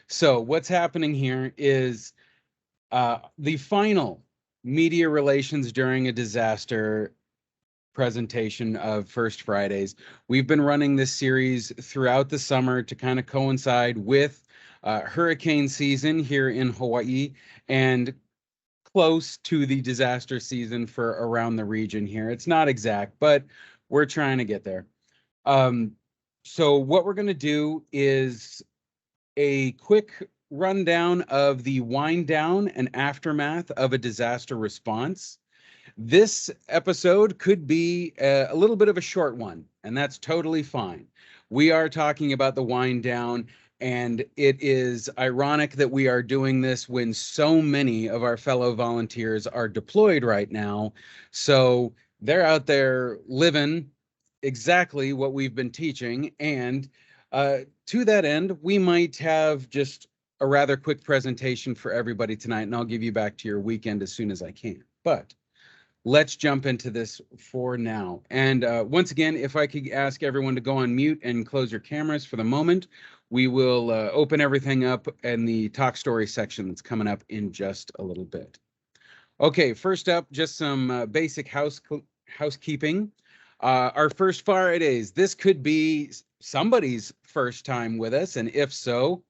So what's happening here is the final media relations during a disaster presentation of First Fridays. We've been running this series throughout the summer to kind of coincide with hurricane season here in Hawaii and close to the disaster season for around the region here. It's not exact, but we're trying to get there. Um, so what we're going to do is a quick rundown of the wind down and aftermath of a disaster response. This episode could be a little bit of a short one, and that's totally fine. We are talking about the wind down, and it is ironic that we are doing this when so many of our fellow volunteers are deployed right now. So they're out there living exactly what we've been teaching. And to that end, we might have just a rather quick presentation for everybody tonight, and I'll give you back to your weekend as soon as I can. But let's jump into this for now. And once again, if I could ask everyone to go on mute and close your cameras for the moment, we will open everything up in the talk story section that's coming up in just a little bit. Okay, first up, just some basic housekeeping. Our first Fridays, this could be somebody's first time with us, and if so,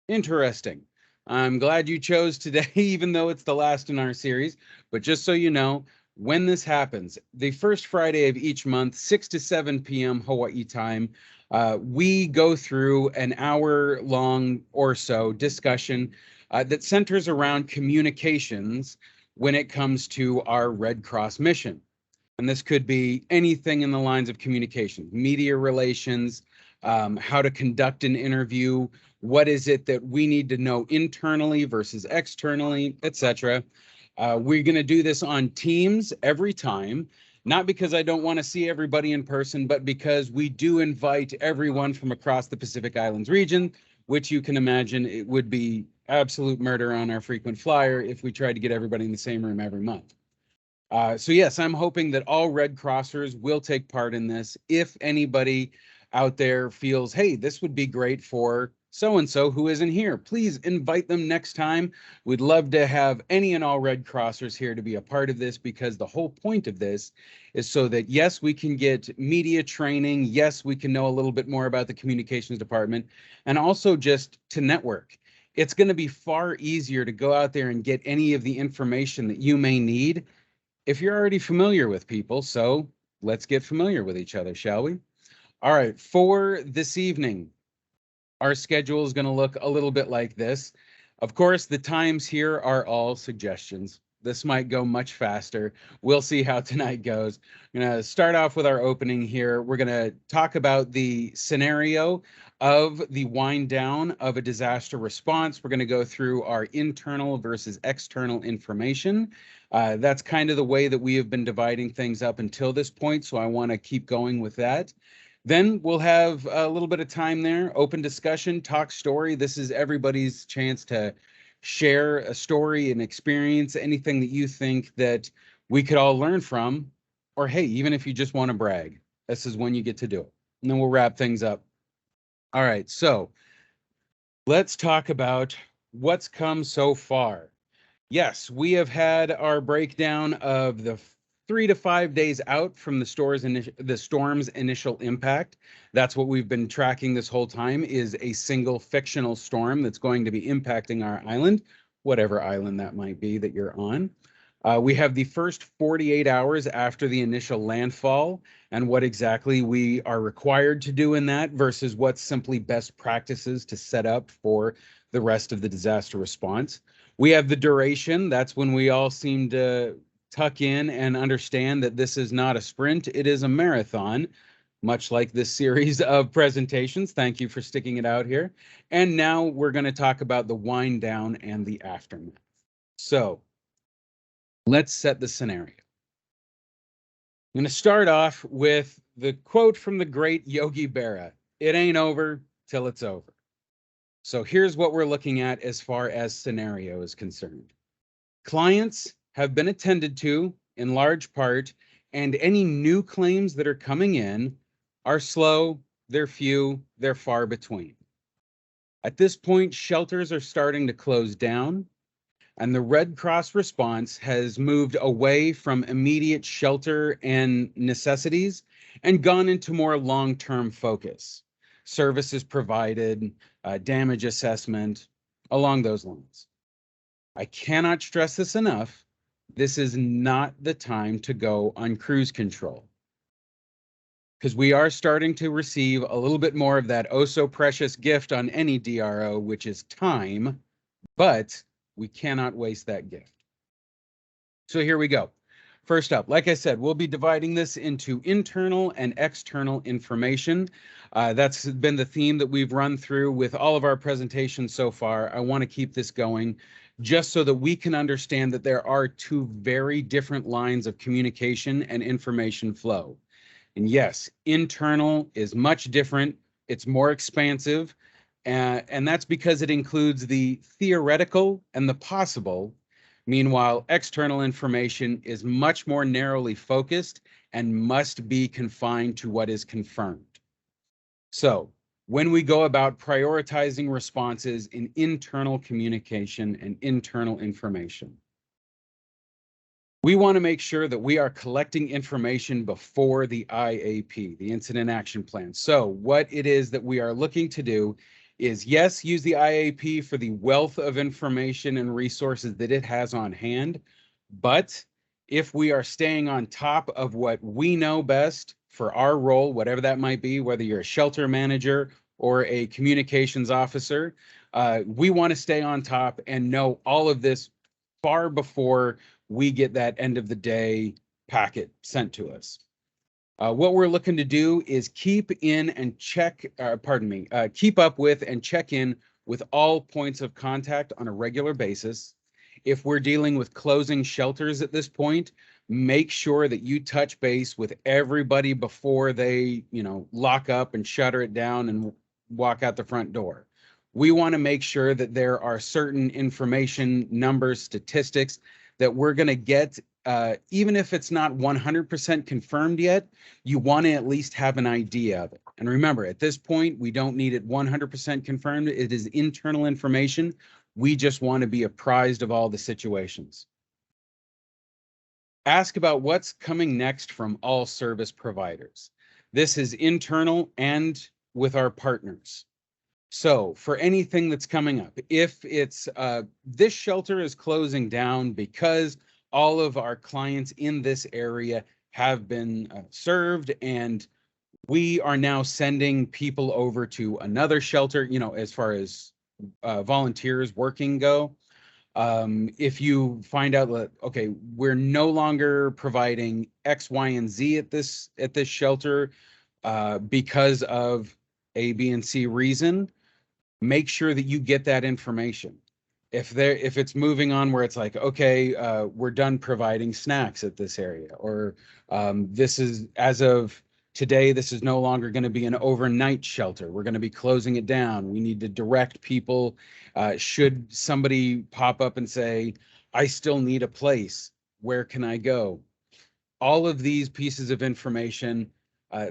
interesting. I'm glad you chose today, even though it's the last in our series. But just so you know, when this happens, the first Friday of each month, 6 to 7 p.m. Hawaii time, we go through an hour-long or so discussion that centers around communications when it comes to our Red Cross mission. And this could be anything in the lines of communication, media relations, how to conduct an interview, what is it that we need to know internally versus externally, etc. We're going to do this on Teams every time, not because I don't want to see everybody in person, but because we do invite everyone from across the Pacific Islands region, which you can imagine it would be absolute murder on our frequent flyer if we tried to get everybody in the same room every month. So yes, I'm hoping that all Red Crossers will take part in this. If anybody out there feels, hey, this would be great for so-and-so who isn't here, please invite them next time. We'd love to have any and all Red Crossers here to be a part of this, because the whole point of this is so that, yes, we can get media training. Yes, we can know a little bit more about the communications department, and also just to network. It's going to be far easier to go out there and get any of the information that you may need if you're already familiar with people. So let's get familiar with each other, shall we? All right, for this evening, our schedule is going to look a little bit like this. Of course, the times here are all suggestions. This might go much faster. We'll see how tonight goes. I'm going to start off with our opening here. We're going to talk about the scenario of the wind down of a disaster response. We're going to go through our internal versus external information. That's kind of the way that we have been dividing things up until this point, so I want to keep going with that. Then we'll have a little bit of time there, open discussion, talk story. This is everybody's chance to share a story, an experience, anything that you think that we could all learn from. Or hey, even if you just want to brag, this is when you get to do it. And then we'll wrap things up. All right, so let's talk about what's come so far. Yes, we have had our breakdown of the 3 to 5 days out from the storm's initial impact. That's what we've been tracking this whole time, is a single fictional storm that's going to be impacting our island, whatever island that might be that you're on. We have the first 48 hours after the initial landfall and what exactly we are required to do in that versus what's simply best practices to set up for the rest of the disaster response. We have the duration. That's when we all seem to tuck in and understand that this is not a sprint, it is a marathon, much like this series of presentations. Thank you for sticking it out here. And now we're going to talk about the wind down and the aftermath. So let's set the scenario. I'm going to start off with the quote from the great Yogi Berra: "It ain't over till it's over." So here's what we're looking at as far as scenario is concerned. Clients have been attended to in large part, and any new claims that are coming in are slow, they're few, they're far between. At this point, shelters are starting to close down, and the Red Cross response has moved away from immediate shelter and necessities and gone into more long-term focus. Services provided, damage assessment, along those lines. I cannot stress this enough. This is not the time to go on cruise control, because we are starting to receive a little bit more of that oh so precious gift on any DRO, which is time, but we cannot waste that gift. So here we go. First up, like I said, we'll be dividing this into internal and external information. That's been the theme that we've run through with all of our presentations so far. I want to keep this going just so that we can understand that there are two very different lines of communication and information flow. And yes, internal is much different. It's more expansive. And that's because it includes the theoretical and the possible. Meanwhile, external information is much more narrowly focused and must be confined to what is confirmed. So when we go about prioritizing responses in internal communication and internal information, we want to make sure that we are collecting information before the IAP, the Incident Action Plan. So what it is that we are looking to do is, yes, use the IAP for the wealth of information and resources that it has on hand. But if we are staying on top of what we know best for our role, whatever that might be, whether you're a shelter manager or a communications officer, we want to stay on top and know all of this far before we get that end of the day packet sent to us. What we're looking to do is keep up with and check in with all points of contact on a regular basis. If we're dealing with closing shelters at this point, make sure that you touch base with everybody before they, lock up and shutter it down and walk out the front door. We want to make sure that there are certain information, numbers, statistics that we're going to get, even if it's not 100% confirmed yet, you want to at least have an idea of it. And remember, at this point, we don't need it 100% confirmed. It is internal information. We just want to be apprised of all the situations. Ask about what's coming next from all service providers. This is internal and with our partners. So for anything that's coming up, if it's this shelter is closing down because all of our clients in this area have been served, and we are now sending people over to another shelter, as far as volunteers working go. If you find out that, okay, we're no longer providing X, Y, and Z at this shelter because of A, B, and C reason, make sure that you get that information. If it's moving on where it's like, okay, we're done providing snacks at this area, or this is, as of today, this is no longer going to be an overnight shelter. We're going to be closing it down. We need to direct people. Should somebody pop up and say, I still need a place, where can I go? All of these pieces of information,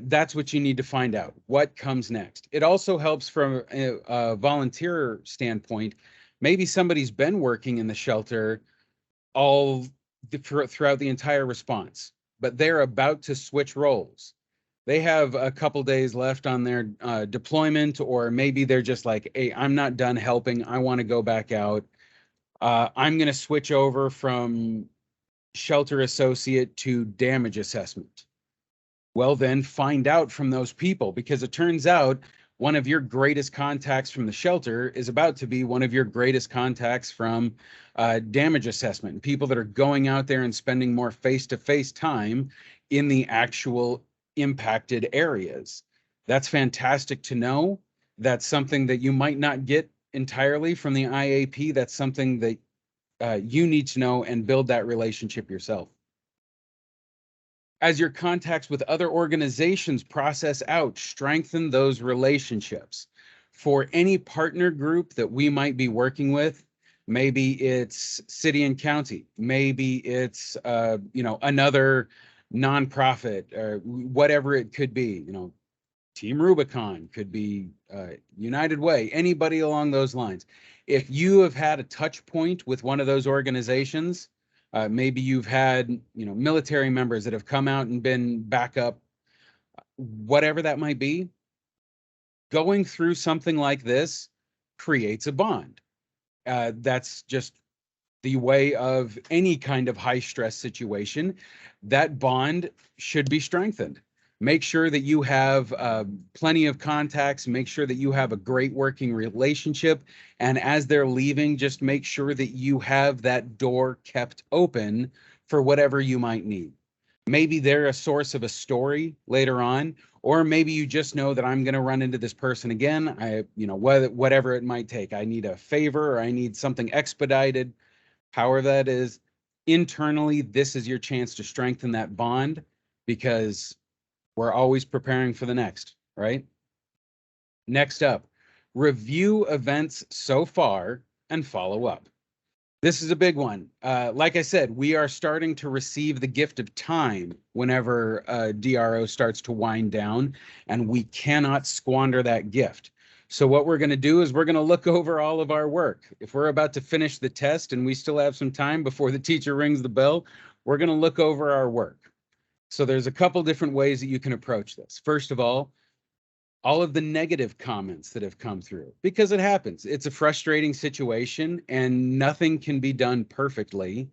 that's what you need to find out. What comes next? It also helps from a volunteer standpoint. Maybe somebody's been working in the shelter throughout the entire response, but they're about to switch roles. They have a couple days left on their deployment, or maybe they're just like, hey, I'm not done helping. I want to go back out. I'm going to switch over from shelter associate to damage assessment. Well, then find out from those people, because it turns out one of your greatest contacts from the shelter is about to be one of your greatest contacts from damage assessment, and people that are going out there and spending more face-to-face time in the actual impacted areas. That's fantastic to know. That's something that you might not get entirely from the IAP. That's something that you need to know and build that relationship yourself. As your contacts with other organizations process out, strengthen those relationships. For any partner group that we might be working with, maybe it's city and county, maybe it's another nonprofit, or whatever it could be. Team Rubicon, could be United Way, anybody along those lines. If you have had a touch point with one of those organizations, maybe you've had, military members that have come out and been backup, whatever that might be, going through something like this creates a bond. That's just the way of any kind of high stress situation. That bond should be strengthened. Make sure that you have plenty of contacts, make sure that you have a great working relationship. And as they're leaving, just make sure that you have that door kept open for whatever you might need. Maybe they're a source of a story later on, or maybe you just know that I'm going to run into this person again. Whatever it might take. I need a favor, or I need something expedited. However that is, internally, this is your chance to strengthen that bond, because we're always preparing for the next, right? Next up, review events so far and follow up. This is a big one. Like I said, we are starting to receive the gift of time whenever DRO starts to wind down, and we cannot squander that gift. So what we're going to do is we're going to look over all of our work. If we're about to finish the test and we still have some time before the teacher rings the bell, we're going to look over our work. So there's a couple different ways that you can approach this. First of all of the negative comments that have come through, because it happens. It's a frustrating situation and nothing can be done perfectly.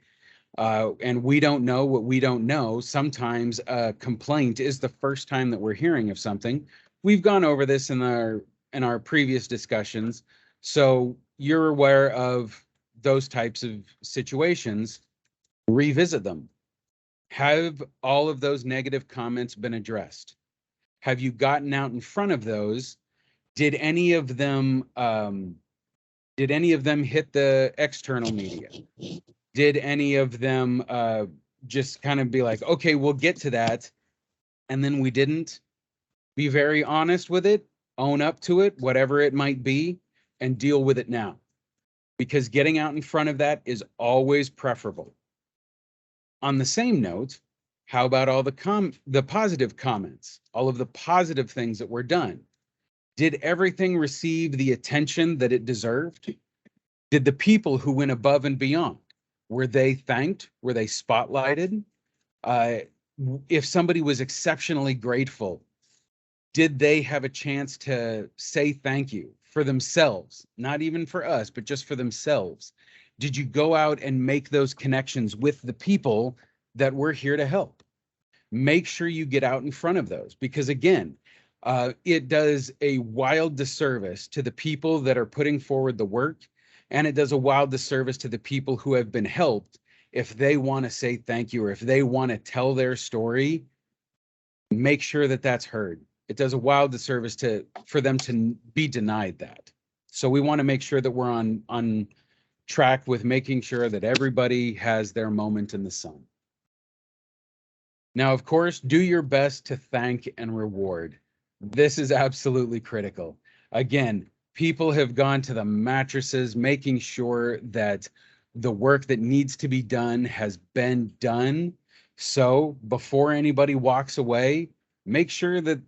And we don't know what we don't know. Sometimes a complaint is the first time that we're hearing of something. We've gone over this in our previous discussions, so you're aware of those types of situations. Revisit them. Have all of those negative comments been addressed? Have you gotten out in front of those? Did any of them hit the external media? Did any of them just kind of be like, okay, we'll get to that, and then we didn't? Be very honest with it, own up to it, whatever it might be, and deal with it now. Because getting out in front of that is always preferable. On the same note, how about all the positive comments, all of the positive things that were done? Did everything receive the attention that it deserved? Did the people who went above and beyond, were they thanked? Were they spotlighted? If somebody was exceptionally grateful, did they have a chance to say thank you for themselves? Not even for us, but just for themselves. Did you go out and make those connections with the people that we're here to help? Make sure you get out in front of those, because again, it does a wild disservice to the people that are putting forward the work, and it does a wild disservice to the people who have been helped if they want to say thank you, or if they want to tell their story. Make sure that that's heard. It does a wild disservice for them to be denied that. So we want to make sure that we're on track with making sure that everybody has their moment in the sun. Now, of course, do your best to thank and reward. This is absolutely critical. Again, people have gone to the mattresses making sure that the work that needs to be done has been done. So before anybody walks away, make sure that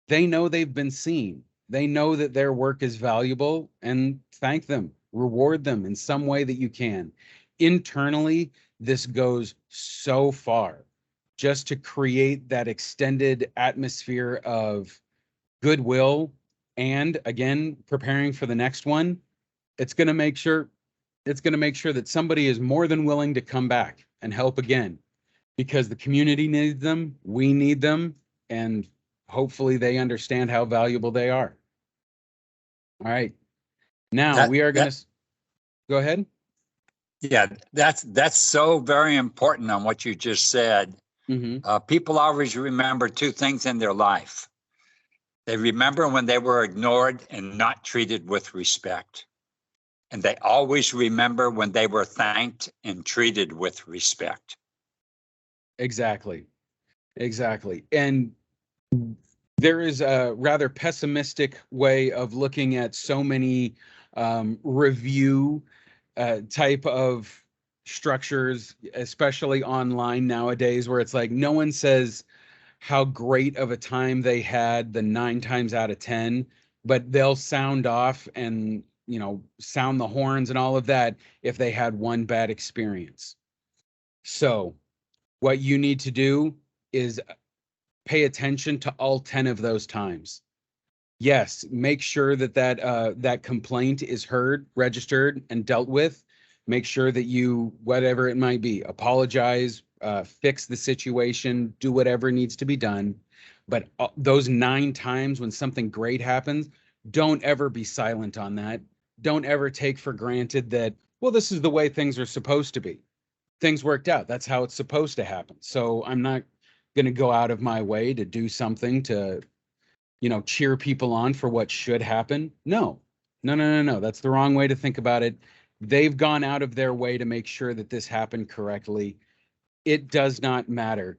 they know they've been seen. They know that their work is valuable, and thank them, reward them in some way that you can. Internally, this goes so far, just to create that extended atmosphere of goodwill, and again, preparing for the next one. It's going to make sure that somebody is more than willing to come back and help again, because the community needs them, we need them, and hopefully they understand how valuable they are. All right. Now we are going to go ahead. Yeah, that's so very important on what you just said. Mm-hmm. People always remember two things in their life. They remember when they were ignored and not treated with respect. And they always remember when they were thanked and treated with respect. Exactly. And there is a rather pessimistic way of looking at so many review type of structures, especially online nowadays, where it's like no one says how great of a time they had the 9 times out of 10, but they'll sound off and, you know, sound the horns and all of that if they had one bad experience. So what you need to do is pay attention to all 10 of those times. Yes, make sure that that complaint is heard, registered, and dealt with. Make sure that you, whatever it might be, apologize, fix the situation, do whatever needs to be done. But those 9 times when something great happens, don't ever be silent on that. Don't ever take for granted that, well, this is the way things are supposed to be. Things worked out. That's how it's supposed to happen. So I'm not going to go out of my way to do something to, you know, cheer people on for what should happen. No, no, no, no, no. That's the wrong way to think about it. They've gone out of their way to make sure that this happened correctly. It does not matter.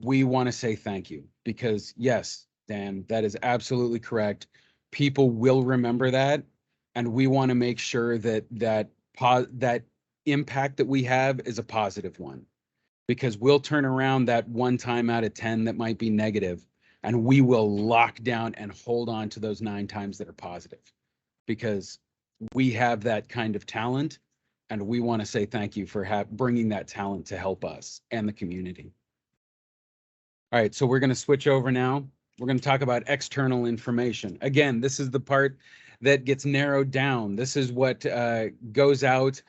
We want to say thank you because, yes, Dan, that is absolutely correct. People will remember that, and we want to make sure that that impact that we have is a positive one, because we'll turn around that 1 time out of 10 that might be negative, and we will lock down and hold on to those 9 times that are positive, because we have that kind of talent, and we want to say thank you for bringing that talent to help us and the community. All right, so we're going to switch over now. We're going to talk about external information. Again, this is the part that gets narrowed down. This is what goes out,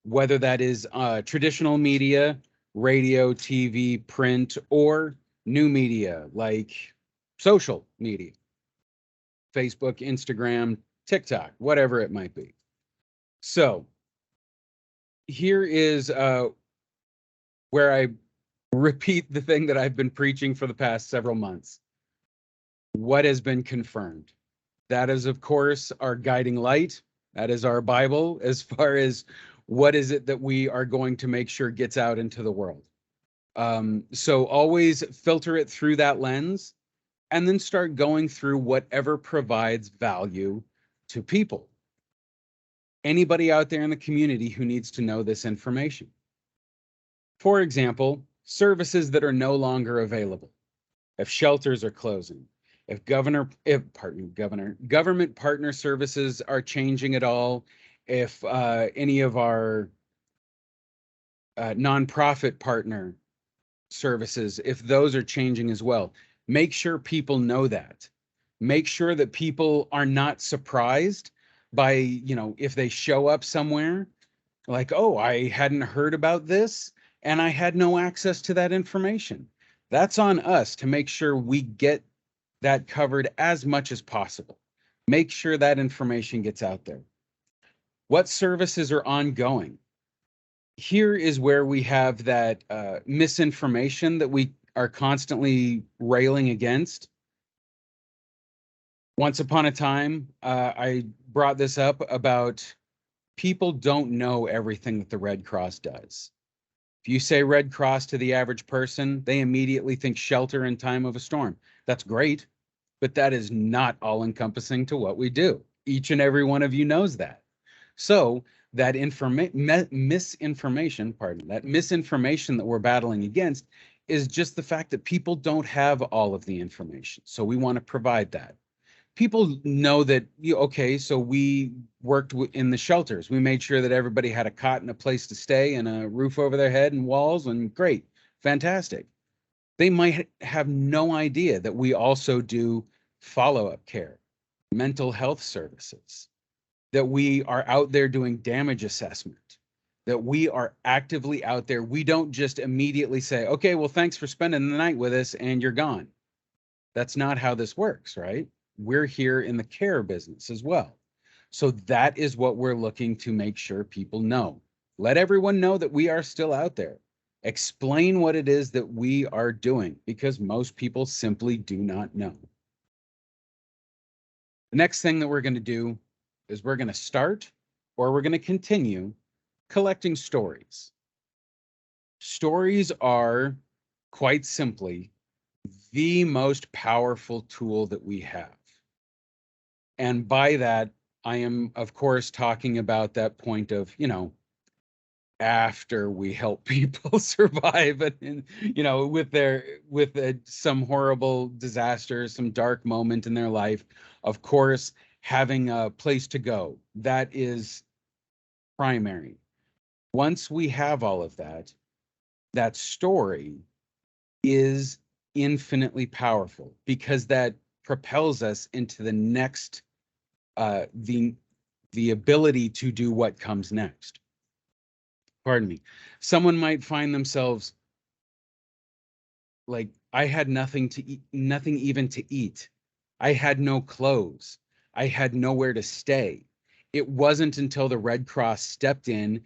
whether that is traditional media, radio, TV, print, or new media like social media, Facebook, Instagram, TikTok, whatever it might be. So here is where I repeat the thing that I've been preaching for the past several months. What has been confirmed? That is, of course, our guiding light. That is our Bible as far as what is it that we are going to make sure gets out into the world. So always filter it through that lens, and then start going through whatever provides value to people. Anybody out there in the community who needs to know this information. For example, services that are no longer available. If shelters are closing, if government partner services are changing at all, if any of our nonprofit partner services, if those are changing as well, make sure people know that. Make sure that people are not surprised by, you know, if they show up somewhere like, oh, I hadn't heard about this and I had no access to that information. That's on us to make sure we get that covered as much as possible. Make sure that information gets out there. What services are ongoing? Here is where we have that misinformation that we are constantly railing against. Once upon a time, I brought this up about people don't know everything that the Red Cross does. If you say Red Cross to the average person, they immediately think shelter in time of a storm. That's great, but that is not all encompassing to what we do. Each and every one of you knows that. So that misinformation that we're battling against is just the fact that people don't have all of the information. So we want to provide that. People know that, okay, so we worked in the shelters. We made sure that everybody had a cot and a place to stay and a roof over their head and walls, and great, fantastic. They might have no idea that we also do follow-up care, mental health services, that we are out there doing damage assessment, that we are actively out there. We don't just immediately say, okay, well, thanks for spending the night with us and you're gone. That's not how this works, right? We're here in the care business as well. So that is what we're looking to make sure people know. Let everyone know that we are still out there. Explain what it is that we are doing, because most people simply do not know. The next thing that we're going to do is we're going to start, or we're going to continue, collecting stories. Stories are, quite simply, the most powerful tool that we have. And by that, I am, of course, talking about that point of, you know, after we help people survive and you know, with some horrible disaster, some dark moment in their life. Of course, having a place to go, that is primary. Once we have all of that, that story is infinitely powerful because that propels us into the next, the ability to do what comes next. Pardon me. Someone might find themselves like, I had nothing to eat, nothing even to eat. I had no clothes. I had nowhere to stay. It wasn't until the Red Cross stepped in,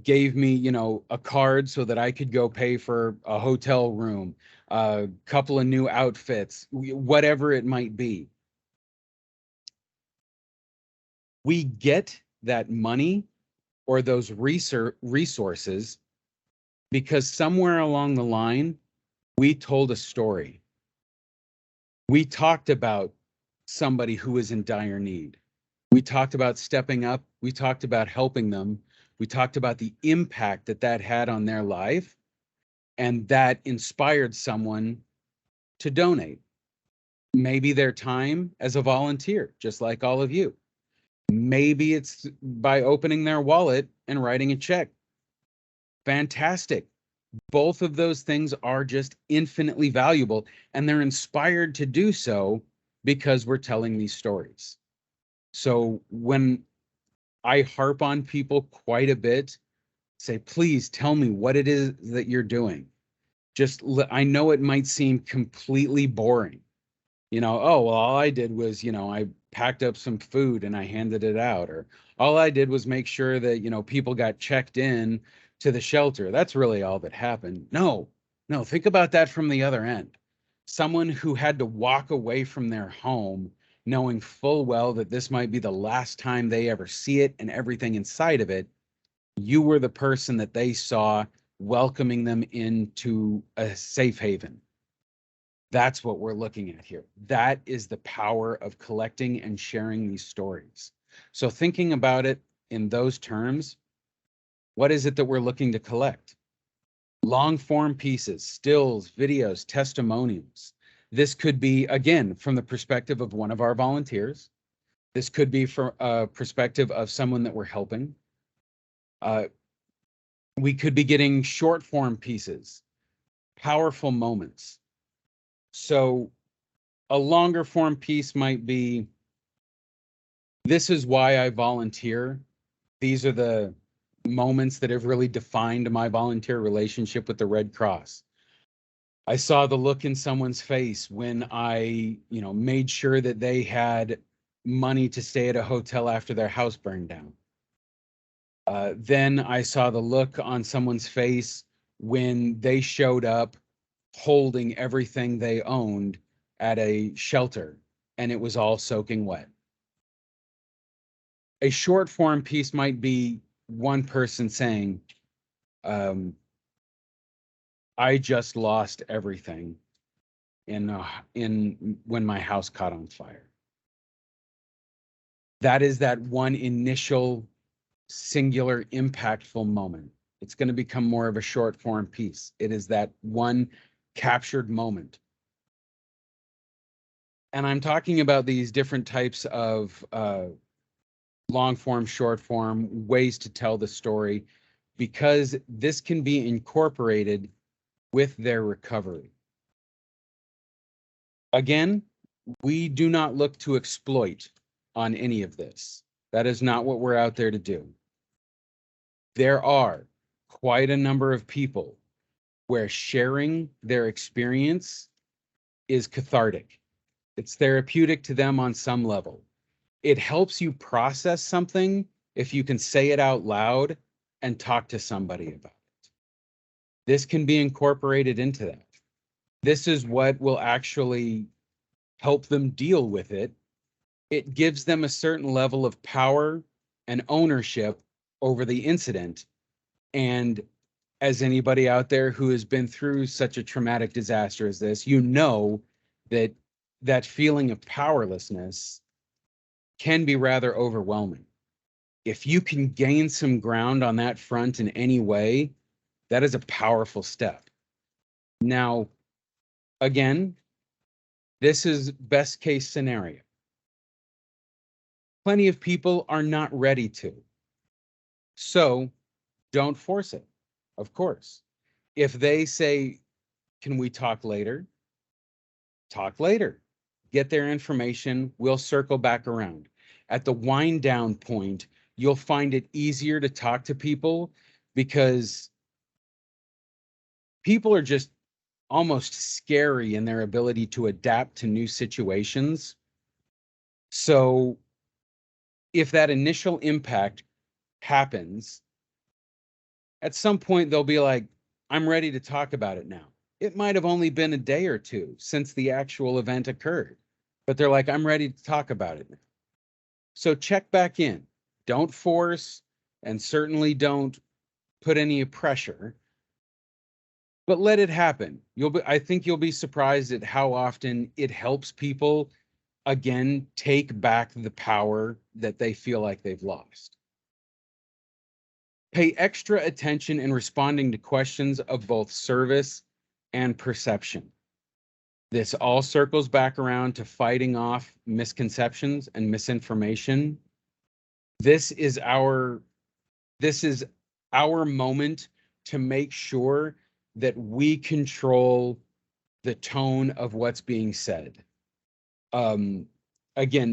gave me, you know, a card so that I could go pay for a hotel room, a couple of new outfits, whatever it might be. We get that money or those resources because somewhere along the line, we told a story. We talked about somebody who was in dire need. We talked about stepping up. We talked about helping them. We talked about the impact that that had on their life, and that inspired someone to donate. Maybe their time as a volunteer, just like all of you. Maybe it's by opening their wallet and writing a check. Fantastic. Both of those things are just infinitely valuable, and they're inspired to do so because we're telling these stories. So when I harp on people quite a bit, say, please tell me what it is that you're doing. Just, I know it might seem completely boring. You know, oh, well, all I did was, you know, I packed up some food and I handed it out, or all I did was make sure that, you know, people got checked in to the shelter. That's really all that happened. No, no, think about that from the other end. Someone who had to walk away from their home knowing full well that this might be the last time they ever see it and everything inside of it. You were the person that they saw welcoming them into a safe haven. That's what we're looking at here. That is the power of collecting and sharing these stories. So thinking about it in those terms, what is it that we're looking to collect? Long form pieces, stills, videos, testimonials. This could be, again, from the perspective of one of our volunteers. This could be from a perspective of someone that we're helping. We could be getting short form pieces, powerful moments. So a longer form piece might be, this is why I volunteer. These are the moments that have really defined my volunteer relationship with the Red Cross. I saw the look in someone's face when I, you know, made sure that they had money to stay at a hotel after their house burned down. Then I saw the look on someone's face when they showed up holding everything they owned at a shelter and it was all soaking wet. A short form piece might be one person saying, I just lost everything in when my house caught on fire. That is that one initial singular impactful moment. It's going to become more of a short form piece. It is that one captured moment. And I'm talking about these different types of long form, short form, ways to tell the story, because this can be incorporated with their recovery. Again, we do not look to exploit on any of this. That is not what we're out there to do. There are quite a number of people where sharing their experience is cathartic. It's therapeutic to them on some level. It helps you process something if you can say it out loud and talk to somebody about it. This can be incorporated into that. This is what will actually help them deal with it. It gives them a certain level of power and ownership over the incident. And as anybody out there who has been through such a traumatic disaster as this, you know that that feeling of powerlessness can be rather overwhelming. If you can gain some ground on that front in any way, that is a powerful step. Now, again, this is best case scenario. Plenty of people are not ready to. So don't force it, of course. If they say, can we talk later? Talk later. Get their information. We'll circle back around. At the wind down point, you'll find it easier to talk to people because people are just almost scary in their ability to adapt to new situations. So if that initial impact happens, at some point they'll be like, I'm ready to talk about it now. It might have only been a day or two since the actual event occurred, but they're like, I'm ready to talk about it now. So check back in. Don't force, and certainly don't put any pressure, but let it happen. I think you'll be surprised at how often it helps people again take back the power that they feel like they've lost. Pay extra attention in responding to questions of both service and perception. This all circles back around to fighting off misconceptions and misinformation. This is our moment to make sure that we control the tone of what's being said. Again,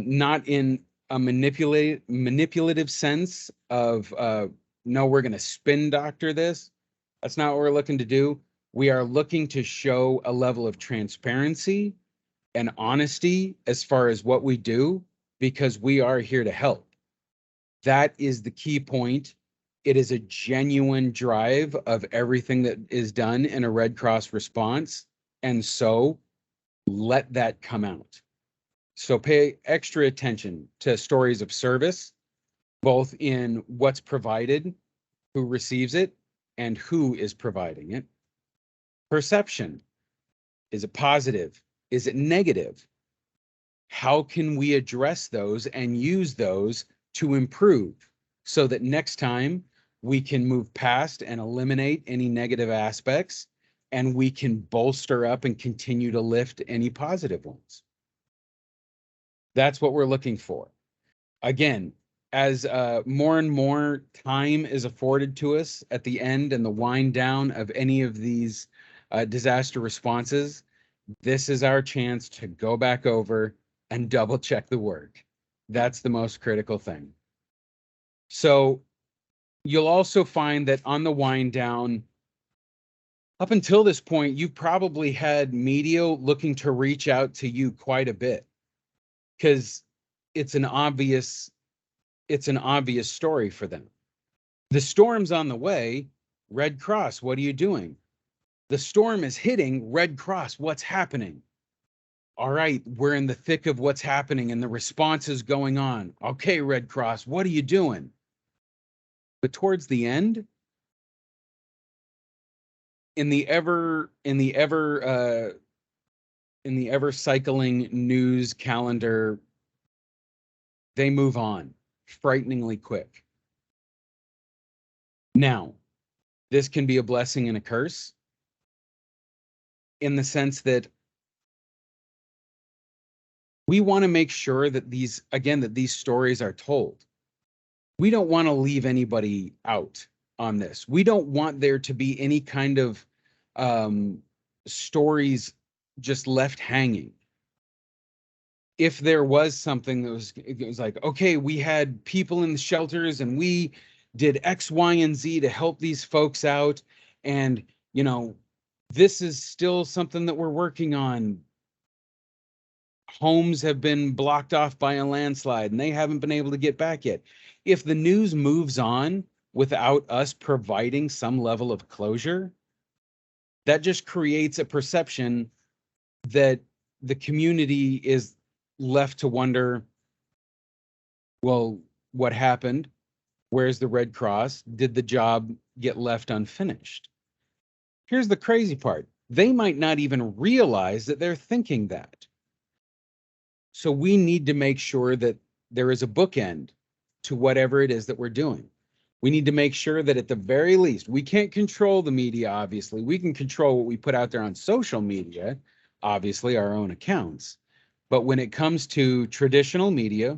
not in a manipulative sense of no, we're going to spin doctor this. That's not what we're looking to do. We are looking to show a level of transparency and honesty as far as what we do, because we are here to help. That is the key point. It is a genuine drive of everything that is done in a Red Cross response. And so let that come out. So pay extra attention to stories of service, both in what's provided, who receives it, and who is providing it. Perception. Is it positive? Is it negative? How can we address those and use those to improve so that next time we can move past and eliminate any negative aspects, and we can bolster up and continue to lift any positive ones? That's what we're looking for. Again, as more and more time is afforded to us at the end and the wind down of any of these disaster responses, this is our chance to go back over and double check the work. That's the most critical thing. So you'll also find that on the wind down, up until this point, you've probably had media looking to reach out to you quite a bit, because it's an obvious story for them. The storm's on the way. Red Cross, what are you doing? The storm is hitting. Red Cross, what's happening? All right, we're in the thick of what's happening and the response is going on. Okay, Red Cross, what are you doing? But towards the end, in the ever cycling news calendar, they move on frighteningly quick. Now, this can be a blessing and a curse, in the sense that we want to make sure that these stories are told. We don't want to leave anybody out on this. We don't want there to be any kind of stories just left hanging. If there was something that it was like, okay, we had people in the shelters and we did X, Y, and Z to help these folks out, and this is still something that we're working on. Homes have been blocked off by a landslide and they haven't been able to get back yet. If the news moves on without us providing some level of closure, that just creates a perception that the community is left to wonder, well, what happened? Where's the Red Cross? Did the job get left unfinished? Here's the crazy part. They might not even realize that they're thinking that. So we need to make sure that there is a bookend to whatever it is that we're doing. We need to make sure that at the very least, we can't control the media, obviously. We can control what we put out there on social media, obviously, our own accounts. But when it comes to traditional media,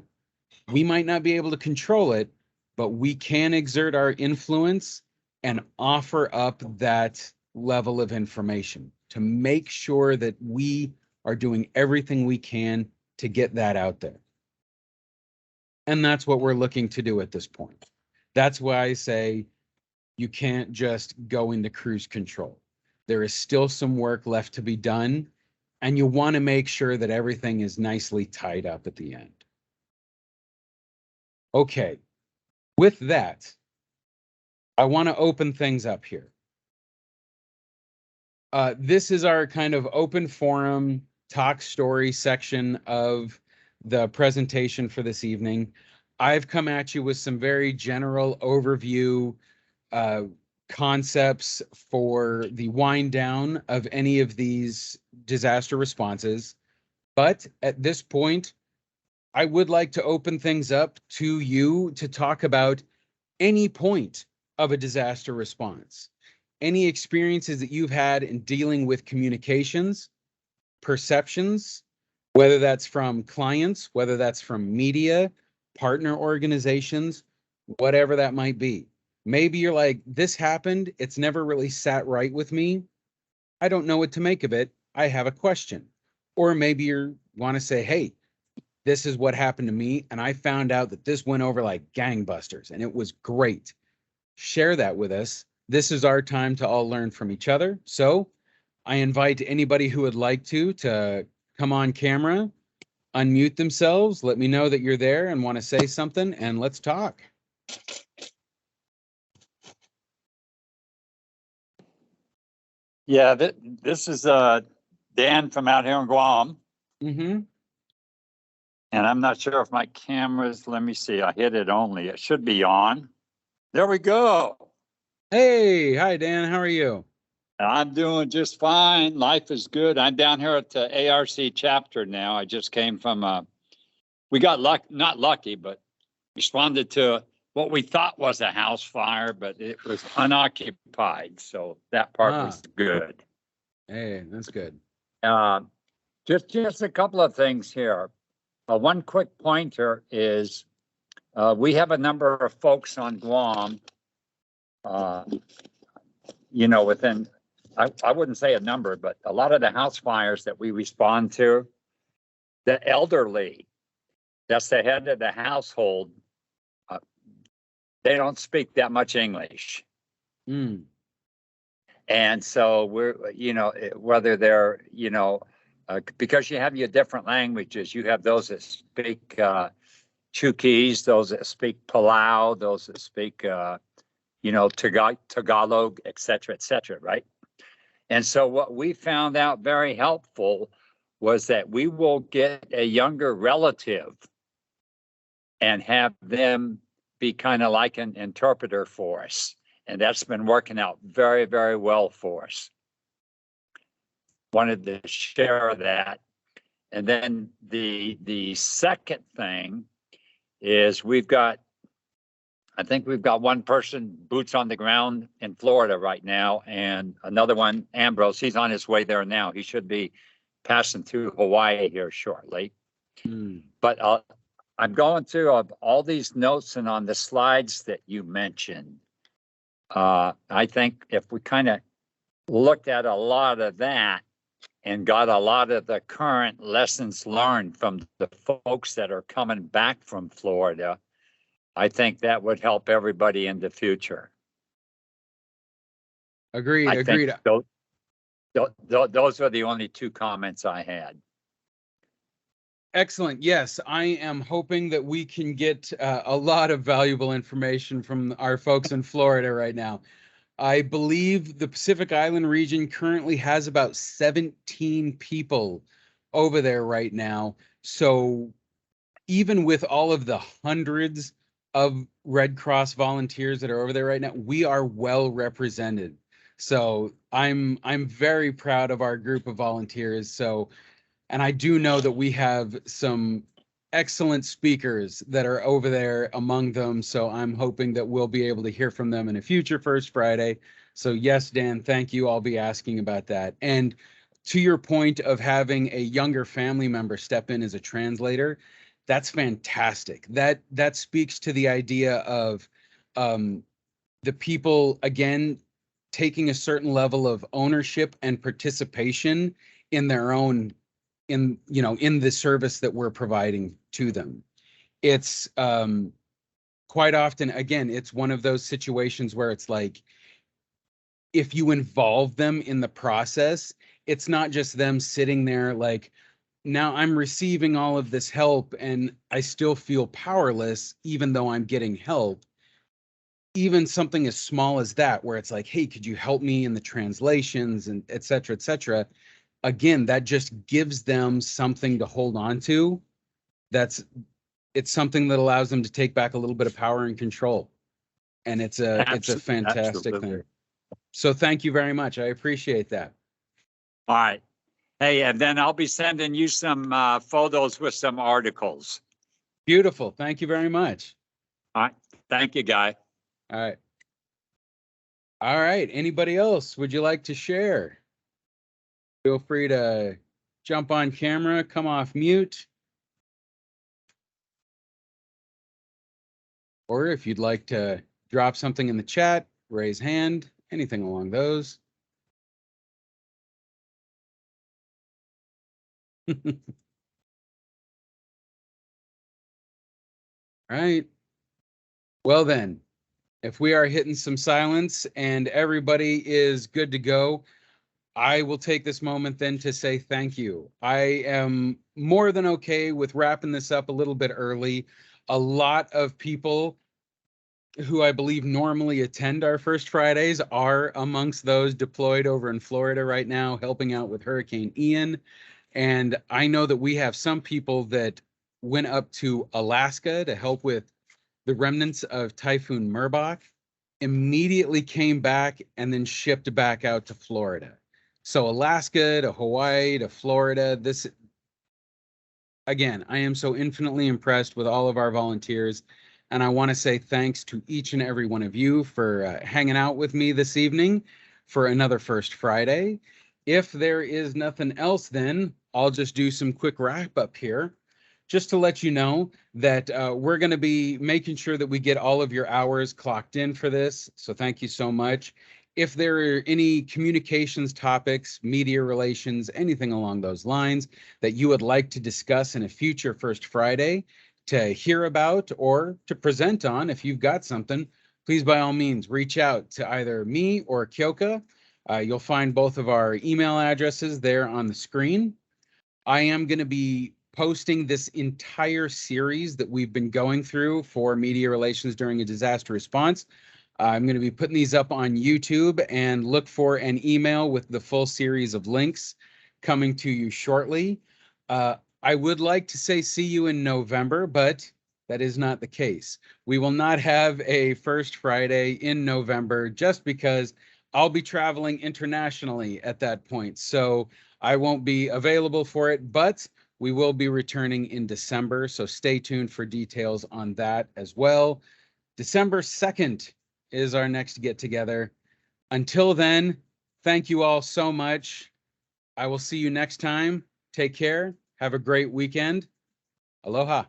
we might not be able to control it, but we can exert our influence and offer up that level of information to make sure that we are doing everything we can to get that out there. And that's what we're looking to do at this point. That's why I say you can't just go into cruise control. There is still some work left to be done, and you want to make sure that everything is nicely tied up at the end. Okay, with that, I want to open things up here. This is our kind of open forum talk story section of the presentation for this evening. I've come at you with some very general overview concepts for the wind down of any of these disaster responses. But at this point, I would like to open things up to you to talk about any point of a disaster response, any experiences that you've had in dealing with communications, perceptions, whether that's from clients, whether that's from media, partner organizations, whatever that might be. Maybe you're like, this happened, it's never really sat right with me. I don't know what to make of it. I have a question. Or maybe you want to say, hey, this is what happened to me, and I found out that this went over like gangbusters, and it was great. Share that with us. This is our time to all learn from each other. So I invite anybody who would like to come on camera, unmute themselves, let me know that you're there and want to say something, and let's talk. Yeah, this is Dan from out here in Guam. Mm-hmm. And I'm not sure if my camera's, let me see, I hit it only. It should be on. There we go. Hey, hi, Dan. How are you? I'm doing just fine. Life is good. I'm down here at the ARC chapter now. I just came from, we got not lucky, but responded to what we thought was a house fire, but it was unoccupied. So that part was good. Hey, that's good. Just a couple of things here. One quick pointer is we have a number of folks on Guam, within, I wouldn't say a number, but a lot of the house fires that we respond to, the elderly, that's the head of the household, they don't speak that much English. Mm. And so we're, whether they're, because you have your different languages, you have those that speak Chuukese, those that speak Palau, those that speak, Tagalog, et cetera, right? And so what we found out very helpful was that we will get a younger relative and have them be kind of like an interpreter for us. And that's been working out very, very well for us. Wanted to share that. And then the second thing is I think we've got one person boots on the ground in Florida right now, and another one, Ambrose, he's on his way there now. He should be passing through Hawaii here shortly. Mm. But I'm going through all these notes, and on the slides that you mentioned, I think if we kind of looked at a lot of that and got a lot of the current lessons learned from the folks that are coming back from Florida, I think that would help everybody in the future. Agreed. Those are the only two comments I had. Excellent. Yes, I am hoping that we can get a lot of valuable information from our folks in Florida right now. I believe the Pacific Island region currently has about 17 people over there right now. So even with all of the hundreds of Red Cross volunteers that are over there right now, we are well represented. So I'm very proud of our group of volunteers. So, and I do know that we have some excellent speakers that are over there among them. So I'm hoping that we'll be able to hear from them in a future First Friday. So yes, Dan, thank you. I'll be asking about that. And to your point of having a younger family member step in as a translator, that's fantastic. That speaks to the idea of the people, again, taking a certain level of ownership and participation in their own, in the service that we're providing to them. It's quite often, again, it's one of those situations where it's like, if you involve them in the process, it's not just them sitting there like, now I'm receiving all of this help and I still feel powerless, even though I'm getting help. Even something as small as that, where it's like, hey, could you help me in the translations and et cetera, et cetera. Again, that just gives them something to hold on to. It's something that allows them to take back a little bit of power and control. And it's a fantastic thing. So thank you very much. I appreciate that. All right. Hey, and then I'll be sending you some photos with some articles. Beautiful. Thank you very much. All right. Thank you, Guy. All right. All right. Anybody else? Would you like to share? Feel free to jump on camera, come off mute. Or if you'd like to drop something in the chat, raise hand, anything along those. Right. Well then, if we are hitting some silence and everybody is good to go, I will take this moment then to say thank you. I am more than okay with wrapping this up a little bit early. A lot of people who I believe normally attend our First Fridays are amongst those deployed over in Florida right now, helping out with Hurricane Ian. And I know that we have some people that went up to Alaska to help with the remnants of Typhoon Merbach, immediately came back and then shipped back out to Florida. So Alaska to Hawaii to Florida, this, again, I am so infinitely impressed with all of our volunteers. And I want to say thanks to each and every one of you for hanging out with me this evening for another First Friday. If there is nothing else, then I'll just do some quick wrap up here, just to let you know that we're going to be making sure that we get all of your hours clocked in for this. So thank you so much. If there are any communications topics, media relations, anything along those lines that you would like to discuss in a future First Friday, to hear about or to present on, if you've got something, please by all means reach out to either me or Kyoka. You'll find both of our email addresses there on the screen. I am going to be posting this entire series that we've been going through for media relations during a disaster response. I'm going to be putting these up on YouTube, and look for an email with the full series of links coming to you shortly. I would like to say see you in November, but that is not the case. We will not have a First Friday in November just because I'll be traveling internationally at that point. So I won't be available for it, but we will be returning in December. So stay tuned for details on that as well. December 2nd is our next get together. Until then, thank you all so much. I will see you next time. Take care. Have a great weekend. Aloha.